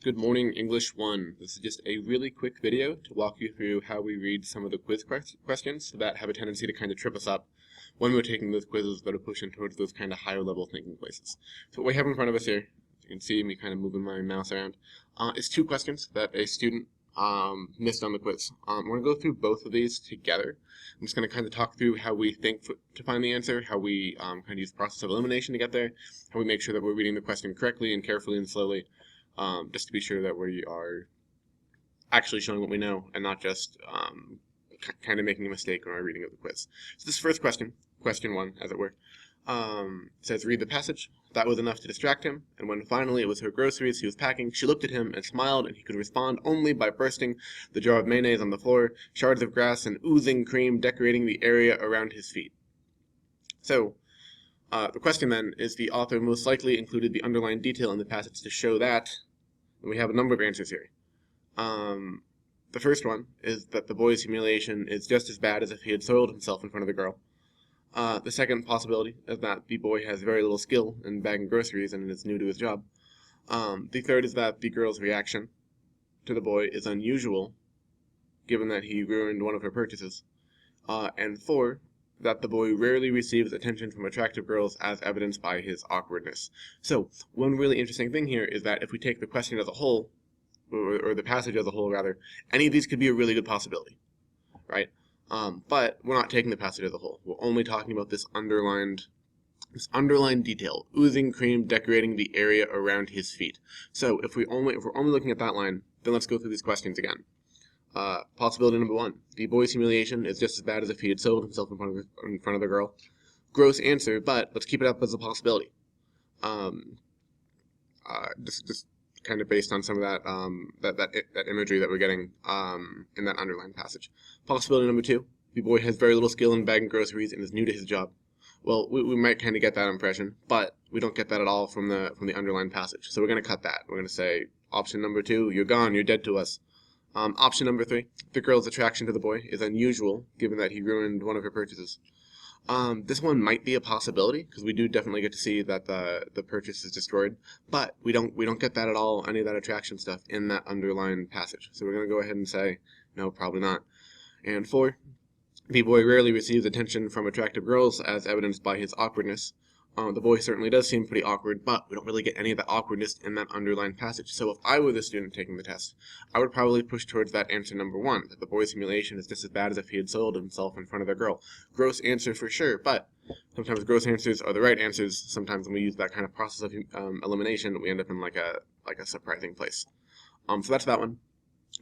Good morning, English 1. This is just a really quick video to walk you through how we read some of the quiz questions that have a tendency to kind of trip us up when we're taking those quizzes that are pushing towards those kind of higher level thinking places. So what we have in front of us here, you can see me kind of moving my mouse around, is two questions that a student missed on the quiz. We're going to go through both of these together. I'm just going to kind of talk through how we think to find the answer, how we kind of use the process of elimination to get there, how we make sure that we're reading the question correctly and carefully and slowly, just to be sure that we are actually showing what we know and not just kind of making a mistake when we're reading of the quiz. So this first question, question 1, as it were, says, read the passage. That was enough to distract him, and when finally it was her groceries he was packing, she looked at him and smiled, and he could respond only by bursting the jar of mayonnaise on the floor, shards of grass and oozing cream decorating the area around his feet. So, the question then is, the author most likely included the underlined detail in the passage to show that, and we have a number of answers here. The first one is that the boy's humiliation is just as bad as if he had soiled himself in front of the girl. The second possibility is that the boy has very little skill in bagging groceries and is new to his job. The third is that the girl's reaction to the boy is unusual, given that he ruined one of her purchases. And 4, that the boy rarely receives attention from attractive girls as evidenced by his awkwardness. So, one really interesting thing here is that if we take the question as a whole, or the passage as a whole rather, any of these could be a really good possibility, right? But we're not taking the passage as a whole. We're only talking about this underlined detail, oozing cream decorating the area around his feet. So if we're only looking at that line, then let's go through these questions again. Possibility number 1, the boy's humiliation is just as bad as if he had soiled himself in front of the girl. Gross answer, but let's keep it up as a possibility. Just kind of based on some of that imagery that we're getting in that underlined passage. Possibility number 2, the boy has very little skill in bagging groceries and is new to his job. Well, we might kind of get that impression, but we don't get that at all from the underlined passage. So we're going to cut that. We're going to say option number 2, you're gone, you're dead to us. Option number 3, the girl's attraction to the boy is unusual, given that he ruined one of her purchases. This one might be a possibility, because we do definitely get to see that the purchase is destroyed, but we don't get that at all, any of that attraction stuff, in that underlined passage. So we're going to go ahead and say, no, probably not. And 4, the boy rarely receives attention from attractive girls, as evidenced by his awkwardness. The boy certainly does seem pretty awkward, but we don't really get any of that awkwardness in that underlined passage. So if I were the student taking the test, I would probably push towards that answer number 1, that the boy's humiliation is just as bad as if he had soiled himself in front of the girl. Gross answer for sure, but sometimes gross answers are the right answers. Sometimes when we use that kind of process of elimination, we end up in like a surprising place. So that's that one.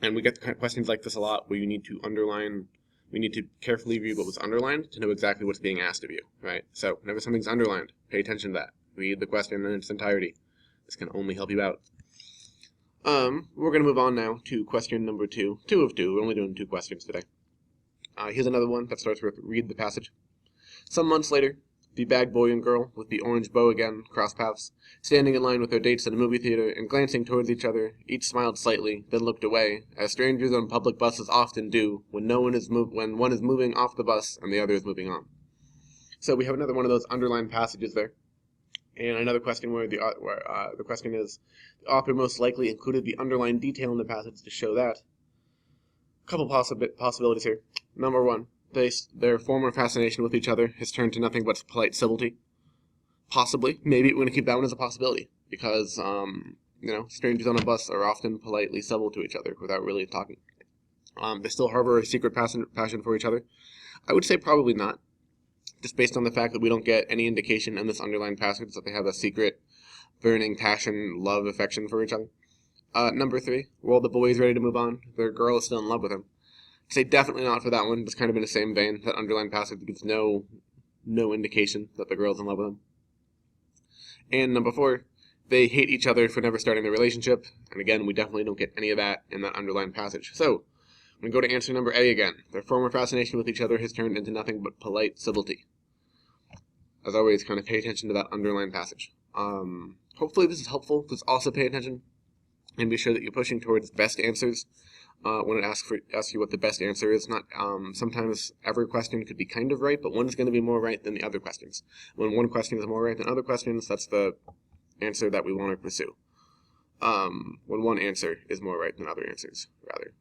And we get questions like this a lot, where you need to underline. We need to carefully read what was underlined to know exactly what's being asked of you, right? So whenever something's underlined, pay attention to that. Read the question in its entirety. This can only help you out. We're going to move on now to question number 2. 2 of 2. We're only doing 2 questions today. Here's another one that starts with read the passage. Some months later, the bag boy and girl with the orange bow again cross paths, standing in line with their dates at a movie theater and glancing towards each other. Each smiled slightly, then looked away, as strangers on public buses often do when one is moving off the bus and the other is moving on. So we have another one of those underlined passages there, and another question where the question is, the author most likely included the underlined detail in the passage to show that. A couple possibilities here. Number 1. Their former fascination with each other has turned to nothing but polite civility. Possibly. Maybe we're going to keep that one as a possibility, because, strangers on a bus are often politely civil to each other without really talking. They still harbor a secret passion for each other. I would say probably not, just based on the fact that we don't get any indication in this underlined passage that they have a secret, burning passion, love, affection for each other. Number 3, while the boy is ready to move on, their girl is still in love with him. Say definitely not for that one, just kind of in the same vein. That underlined passage gives no indication that the girl's in love with him. And number 4, they hate each other for never starting their relationship, and again, we definitely don't get any of that in that underlined passage. So, I'm going to go to answer number A again. Their former fascination with each other has turned into nothing but polite civility. As always, kind of pay attention to that underlined passage. Hopefully this is helpful. Just also pay attention and be sure that you're pushing towards best answers. When it asks you what the best answer is, not sometimes every question could be kind of right, but one is going to be more right than the other questions. When one question is more right than other questions, that's the answer that we want to pursue. when one answer is more right than other answers, rather.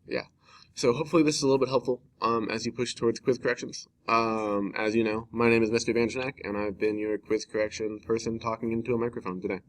Yeah. So hopefully this is a little bit helpful as you push towards quiz corrections. As you know, my name is Mr. Banjanak, and I've been your quiz correction person talking into a microphone today.